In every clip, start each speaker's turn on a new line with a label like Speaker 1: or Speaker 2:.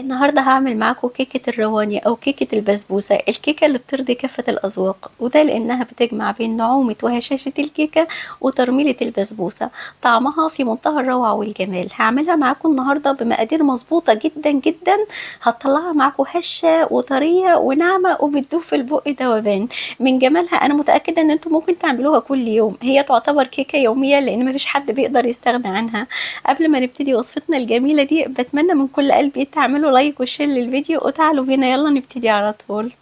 Speaker 1: النهاردة هعمل معاكم كيكة الرواني أو كيكة البسبوسة، الكيكة اللي بترضي كافة الأذواق، وده لأنها بتجمع بين نعومة وهشاشة الكيكة وترميلة البسبوسة. طعمها في منتهى الروعة والجمال. هعملها معاكم النهاردة بمقادير مظبوطة جدا جدا، هتطلعها معاكم هشة وطرية وناعمة وبتدوب في البق دوبان من جمالها. أنا متأكدة إن انتم ممكن تعملوها كل يوم، هي تعتبر كيكة يومية لأن مفيش حد بيقدر يستغنى عنها. قبل ما نبتدي وصفتنا الجميلة دي بتمنى من كل قلبي تعملوا لايك وشير للفيديو وتعالوا بينا يلا نبتدي على طول.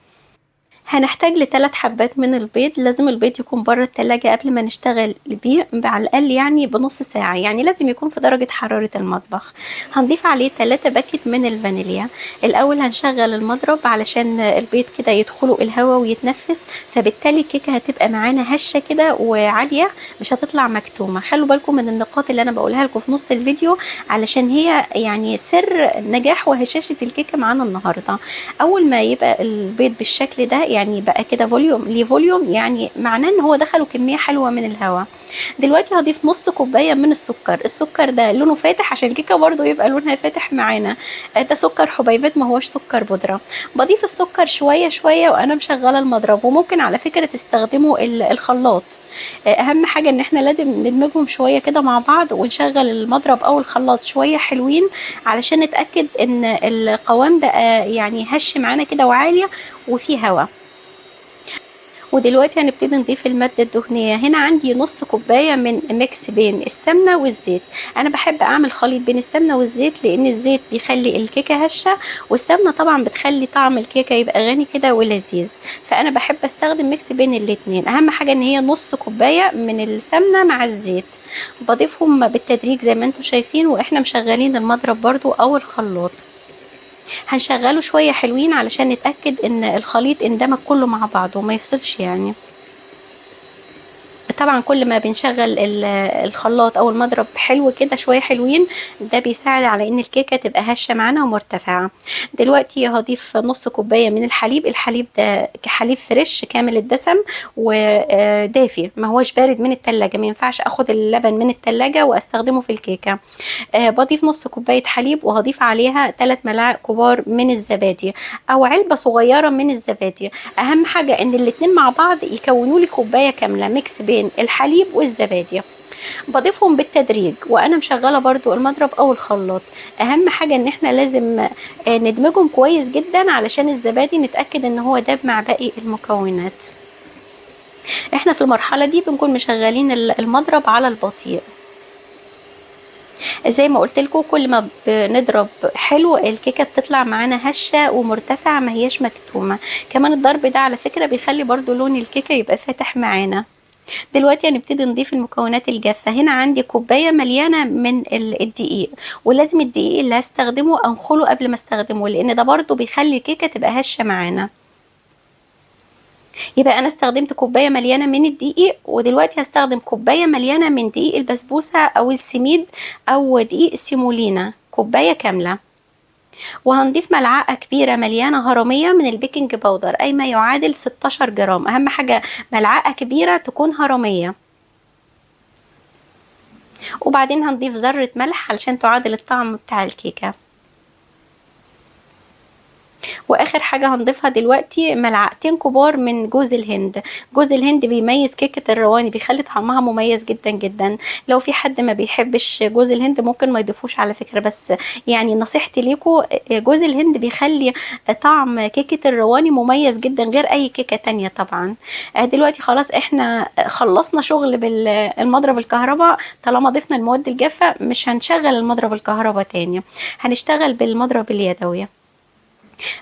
Speaker 1: هنحتاج ل3 حبات من البيض، لازم البيض يكون بره التلاجة قبل ما نشتغل بيه على الأقل يعني بنص ساعة، يعني لازم يكون في درجة حرارة المطبخ. هنضيف عليه 3 باكت من الفانيليا. الأول هنشغل المضرب علشان البيض كده يدخلوا الهواء ويتنفس، فبالتالي الكيكة هتبقى معانا هشة كده وعالية، مش هتطلع مكتومة. خلوا بالكم من النقاط اللي أنا بقولها لكم في نص الفيديو علشان هي يعني سر نجاح وهشاشة الكيكة معانا النهاردة. أول ما يبقى البيض بالشكل ده يعني بقى كده فوليوم ليه فوليوم، يعني معناه ان هو دخله كميه حلوه من الهواء. دلوقتي هضيف نص كوبايه من السكر ده لونه فاتح عشان الكيكه برضو يبقى لونها فاتح معانا. ده سكر حبيبات ما هوش سكر بودره. بضيف السكر شويه شويه وانا مشغله المضرب، وممكن على فكره تستخدموا الخلاط. اهم حاجه ان احنا لازم ندمجهم شويه كده مع بعض ونشغل المضرب او الخلاط شويه حلوين علشان نتاكد ان القوام بقى يعني هش معانا كده وعاليه وفيه هواء. ودلوقتي هنبتدي نضيف المادة الدهنية. هنا عندي نص كوباية من ميكس بين السمنة والزيت. أنا بحب أعمل خليط بين السمنة والزيت لأن الزيت بيخلي الكيكة هشة، والسمنة طبعا بتخلي طعم الكيكة يبقى غني كده ولذيذ، فأنا بحب أستخدم ميكس بين الاتنين. أهم حاجة إن هي نص كوباية من السمنة مع الزيت. بضيفهم بالتدريج زي ما انتم شايفين وإحنا مشغلين المضرب برضو أو الخلاط. هنشغله شوية حلوين علشان نتأكد ان الخليط اندمج كله مع بعضه وما يفصلش يعني. طبعا كل ما بنشغل الخلاط او المضرب حلو كده شويه حلوين، ده بيساعد على ان الكيكه تبقى هشه معانا ومرتفعه. دلوقتي هضيف نص كوبايه من الحليب. الحليب ده حليب فريش كامل الدسم ودافي، ما هوش بارد من التلاجة، ما ينفعش اخد اللبن من التلاجة واستخدمه في الكيكه. بضيف نص كوبايه حليب وهضيف عليها 3 ملاعق كبار من الزبادي او علبه صغيره من الزبادي. اهم حاجه ان الاتنين مع بعض يكونوا لي كوبايه كامله ميكس بين الحليب والزبادي. بضيفهم بالتدريج وانا مشغله برضو المضرب او الخلاط. اهم حاجه ان احنا لازم ندمجهم كويس جدا علشان الزبادي نتاكد ان هو داب مع باقي المكونات. احنا في المرحله دي بنكون مشغلين المضرب على البطيء. زي ما قلت لكم كل ما بنضرب حلو الكيكه بتطلع معانا هشه ومرتفعه ما هياش مكتومه. كمان الضرب ده على فكره بيخلي برضو لون الكيكه يبقى فاتح معانا. دلوقتي هنبتدي نضيف المكونات الجافة. هنا عندي كوباية مليانة من الدقيق، ولازم الدقيق اللي هستخدمه انخله قبل ما استخدمه لان ده برضو بيخلي الكيكة تبقى هشة معانا. يبقى انا استخدمت كوبايه مليانه من الدقيق، ودلوقتي هستخدم كوبايه مليانه من دقيق البسبوسه او السميد او دقيق السيمولينا كوبايه كامله. وهنضيف ملعقه كبيره مليانه هرميه من البيكنج باودر اي ما يعادل 16 جرام. اهم حاجه ملعقه كبيره تكون هرميه. وبعدين هنضيف ذره ملح علشان تعادل الطعم بتاع الكيكه. واخر حاجه هنضيفها دلوقتي ملعقتين كبار من جوز الهند. جوز الهند بيميز كيكه الرواني، بيخلي طعمها مميز جدا جدا. لو في حد ما بيحبش جوز الهند ممكن ما يضيفوش على فكره، بس يعني نصيحتي ليكم جوز الهند بيخلي طعم كيكه الرواني مميز جدا غير اي كيكه تانية طبعا. دلوقتي خلاص احنا خلصنا شغل بالمضرب الكهرباء. طالما ضفنا المواد الجافه مش هنشغل المضرب الكهرباء تاني، هنشتغل بالمضرب اليدوي.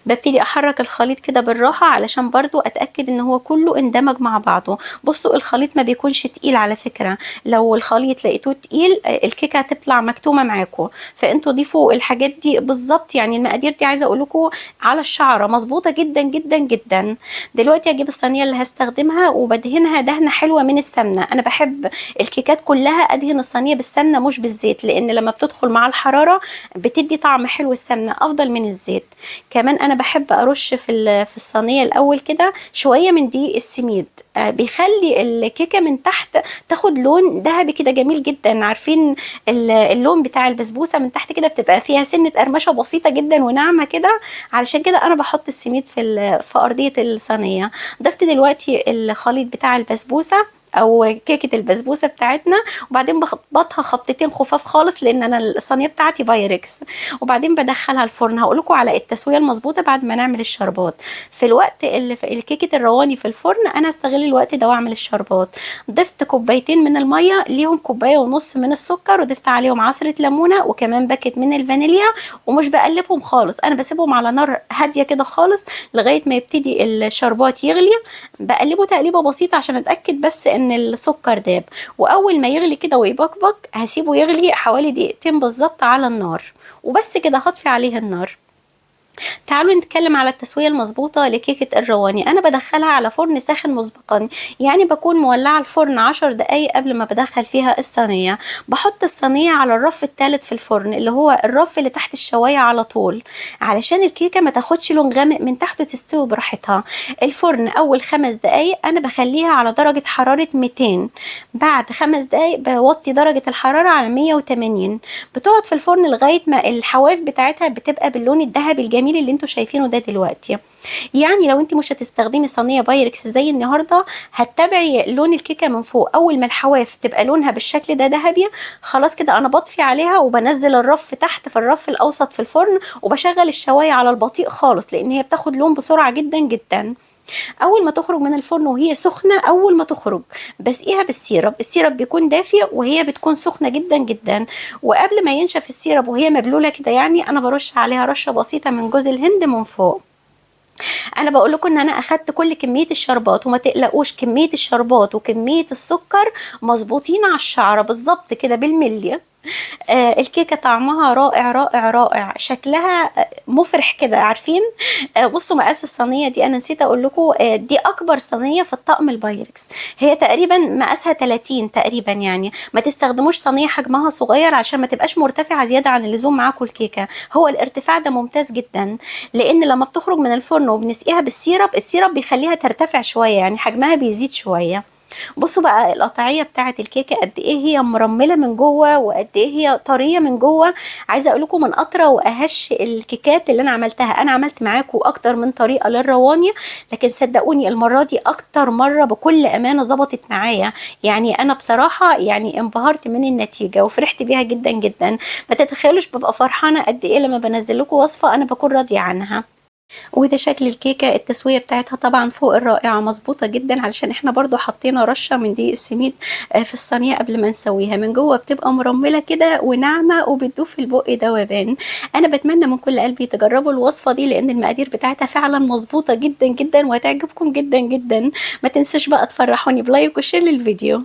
Speaker 1: ببتدي احرك الخليط كده بالراحة علشان برضو اتأكد ان هو كله اندمج مع بعضه. بصوا الخليط ما بيكونش تقيل على فكرة، لو الخليط لقيتوه تقيل الكيكة هتطلع مكتومة معاكم، فانتوا ضيفوا الحاجات دي بالظبط. يعني المقادير دي عايزة اقول لكم على الشعرة مظبوطة جدا جدا جدا. دلوقتي هجيب الصينية اللي هستخدمها وبدهنها دهنة حلوة من السمنة. انا بحب الكيكات كلها ادهن الصينية بالسمنة مش بالزيت، لان لما بتدخل مع الحرارة بتدي طعم حلو السمنة افضل من الزيت. كمان انا انا بحب ارش في الصينيه الاول كده شويه من دقيق السميد، بيخلي الكيكه من تحت تاخد لون ذهبي كده جميل جدا. عارفين اللون بتاع البسبوسه من تحت كده بتبقى فيها سنه قرمشه بسيطه جدا وناعمه كده، علشان كده انا بحط السميد في ارضيه الصينيه. ضفت دلوقتي الخليط بتاع البسبوسه او كيكه البسبوسه بتاعتنا، وبعدين بخبطها خبطتين خفاف خالص لان انا الصينيه بتاعتي بايركس، وبعدين بدخلها الفرن. هقول لكم على التسويه المظبوطه بعد ما نعمل الشربات. في الوقت اللي في الكيكه الرواني في الفرن انا استغل الوقت ده واعمل الشربات. ضفت كوبايتين من الميه ليهم كوبايه ونص من السكر، وضفت عليهم عصره ليمونه وكمان باكت من الفانيليا، ومش بقلبهم خالص، انا بسيبهم على نار هاديه كده خالص لغايه ما يبتدي الشربات يغلي. بقلبه تقليبه بسيطه عشان اتاكد بس ان السكر داب، واول ما يغلي كده ويبقبق هسيبه يغلي حوالي دقيقتين بالظبط على النار، وبس كده هطفي عليه النار. تعالوا نتكلم على التسوية المظبوطة لكيكة الرواني. أنا بدخلها على فرن ساخن مسبقا، يعني بكون مولعة الفرن 10 دقايق قبل ما بدخل فيها الصينية. بحط الصينية على الرف الثالث في الفرن، اللي هو الرف اللي تحت الشواية على طول، علشان الكيكة ما تاخدش لون غامق من تحت وتستوي براحتها. الفرن أول 5 دقايق أنا بخليها على درجة حرارة 200، بعد 5 دقايق بوطي درجة الحرارة على 180. بتقعد في الفرن لغاية ما الحواف بتاعتها بتبقى باللون الذهبي الجميل اللي انتوا شايفينه ده دلوقتي. يعني لو انت مش هتستخدمي صينيه بايركس زي النهارده، هتتابعي لون الكيكه من فوق. اول ما الحواف تبقى لونها بالشكل ده ذهبي، خلاص كده انا بطفي عليها وبنزل الرف تحت في الرف الاوسط في الفرن، وبشغل الشوايه على البطيء خالص لان هي بتاخد لون بسرعه جدا جدا. اول ما تخرج من الفرن وهي سخنه، اول ما تخرج بسقيها بالسيرب. السيرب بيكون دافي وهي بتكون سخنه جدا جدا، وقبل ما ينشف السيرب وهي مبلوله كده يعني انا برش عليها رشه بسيطه من جوز الهند من فوق. انا بقول لكم ان انا اخدت كل كميه الشربات، وما تقلقوش كميه الشربات وكميه السكر مظبوطين على الشعره بالظبط كده بالملي. الكيكه طعمها رائع رائع رائع، شكلها مفرح كده. عارفين بصوا مقاس الصينيه دي، انا نسيت اقول لكم دي اكبر صينيه في الطقم البايركس، هي تقريبا مقاسها 30 تقريبا. يعني ما تستخدموش صينيه حجمها صغير عشان ما تبقاش مرتفعه زياده عن اللزوم معاكم الكيكه. هو الارتفاع ده ممتاز جدا، لان لما بتخرج من الفرن وبنسقيها بالسيرب، السيرب بيخليها ترتفع شويه، يعني حجمها بيزيد شويه. بصوا بقى القطعيه بتاعه الكيكه قد ايه هي مرمله من جوه وقد ايه هي طريه من جوه. عايزه اقول لكم من اطرى واهش الكيكات اللي انا عملتها. انا عملت معاكم اكتر من طريقه للرواني، لكن صدقوني المره دي اكتر مره بكل امانه ظبطت معايا. يعني انا بصراحه يعني انبهرت من النتيجه وفرحت بيها جدا جدا. ما تتخيلوش ببقى فرحانه قد ايه لما بنزل لكم وصفه انا بكون راضيه عنها. وده شكل الكيكة. التسوية بتاعتها طبعا فوق الرائعة، مظبوطة جدا، علشان احنا برضو حطينا رشة من دقيق السميد في الصينية قبل ما نسويها. من جوه بتبقى مرملة كده وناعمة وبتدوب في البق دوبان. انا بتمنى من كل قلبي تجربوا الوصفة دي، لان المقادير بتاعتها فعلا مظبوطة جدا جدا وهتعجبكم جدا جدا. ما تنسوش بقى تفرحوني بلايك وشير للفيديو.